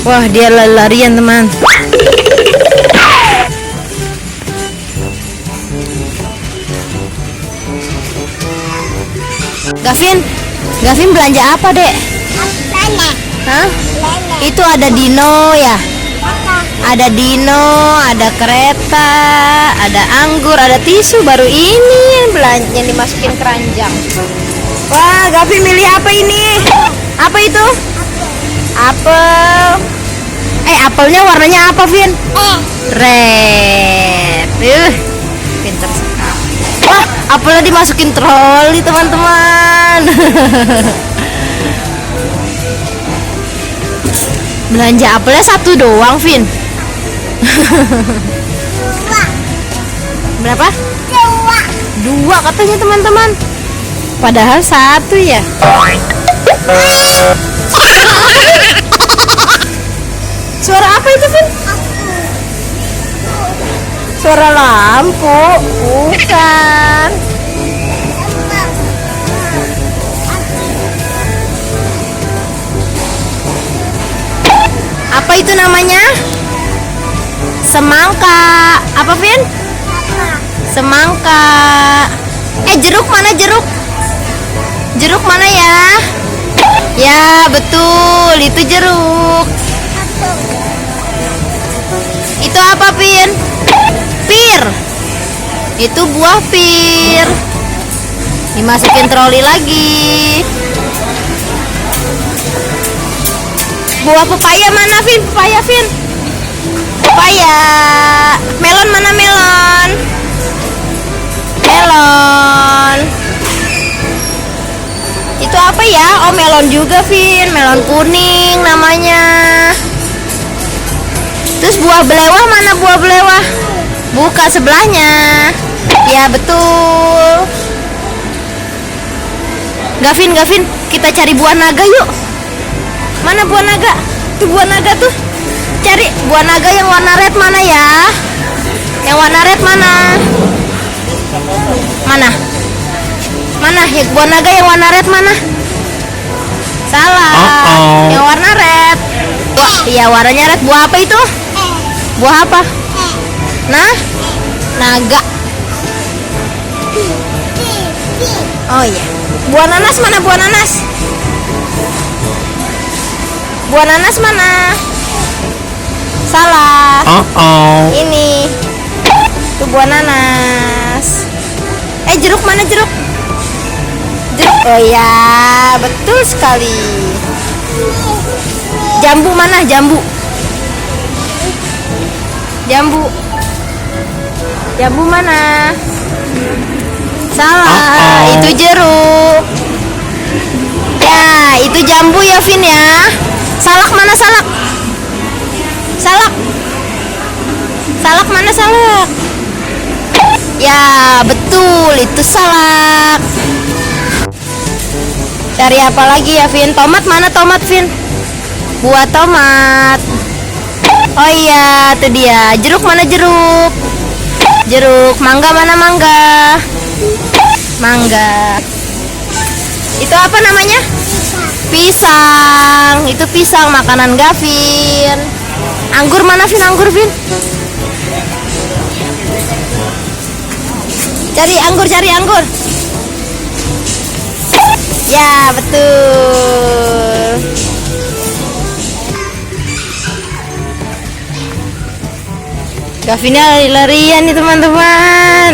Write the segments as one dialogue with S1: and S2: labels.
S1: Wah, dia lari-larian teman. Gavin, Gavin belanja apa dek? Hah? Itu ada dino ya? Ada dino, ada kereta, ada anggur, ada tisu. Baru ini yang dimasukin keranjang. Wah, Gavin milih apa ini? Apa itu? Apel. Apelnya warnanya apa, Vin? Red. Pintar sekali. Wah, apelnya dimasukin troli, teman-teman. Belanja apelnya satu doang, Vin. Berapa? Dua katanya, teman-teman. Padahal satu ya. Suara apa itu, Vin? Suara lampu. Bukan. Apa itu namanya? Semangka. Apa, Vin? Semangka. Jeruk mana jeruk? Jeruk mana ya? Ya, betul. Itu jeruk. Itu apa, Vin? Pir. Itu buah pir. Dimasukin troli lagi. Buah pepaya mana, Vin? Pepaya, Vin. Pepaya. Melon mana, melon? Melon. Itu apa ya? Oh, melon juga, Vin. Melon kuning namanya. Terus buah belewah mana, buah belewah? Buka sebelahnya. Ya, betul. Gavin, Gavin, kita cari buah naga yuk. Mana buah naga? Tuh buah naga tuh. Cari buah naga yang warna red mana ya? Yang warna red mana? Mana? Mana? Buah naga yang warna red mana? Salah. Yang warna red. Wah, iya warnanya red. Buah apa itu? Buah apa? Nah, naga. Oh iya. Buah nanas mana? Buah nanas? Buah nanas mana? Salah. Ini. Itu buah nanas. Jeruk mana jeruk? Jeruk. Oh ya, betul sekali. Jambu mana? Jambu. Jambu. Jambu mana? Salah. Itu jeruk. Ya, itu jambu ya, Vin ya. Salak mana salak? Salak. Salak mana salak? Ya, betul, itu salak. Cari apa lagi ya, Vin? Tomat mana tomat, Vin? Buah tomat. Oh iya, itu dia. Jeruk mana jeruk? Jeruk. Mangga mana mangga? Mangga. Itu apa namanya? Pisang. Itu pisang, makanan Gavin. Anggur mana, Vin? Anggur, Vin. Cari anggur, cari anggur. Ya, betul. Gavinnya lari-larian nih, teman-teman.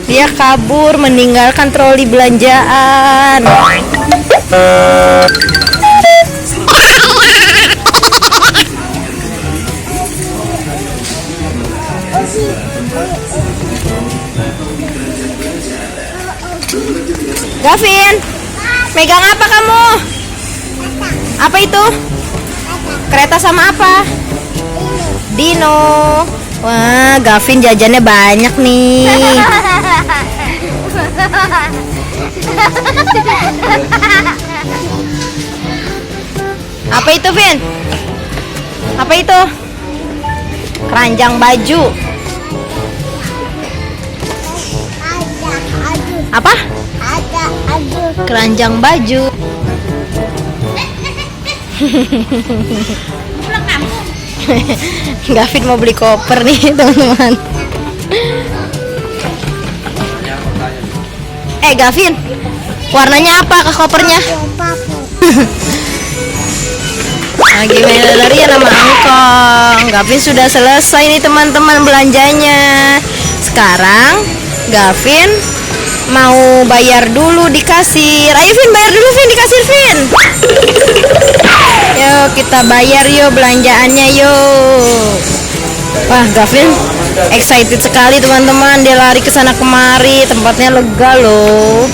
S1: Dia kabur meninggalkan troli belanjaan. Gavin, megang apa kamu? Apa itu? Kereta sama apa? Dino. Wah, Gavin jajannya banyak nih. Apa itu, Vin? Apa itu? Keranjang baju. Apa? Keranjang baju.
S2: Pulang kampung.
S1: Gavin mau beli koper nih teman-teman. Gavin, warnanya apa kopernya? Lagi main lari-larian sama Angkong. Gavin sudah selesai nih teman-teman belanjanya. Sekarang Gavin mau bayar dulu di kasir. Ayo Vin, bayar dulu Vin di kasir Vin. Yuk kita bayar yuk belanjaannya yuk. Wah Gavin excited sekali teman-teman. Dia lari ke sana kemari. Tempatnya lega loh.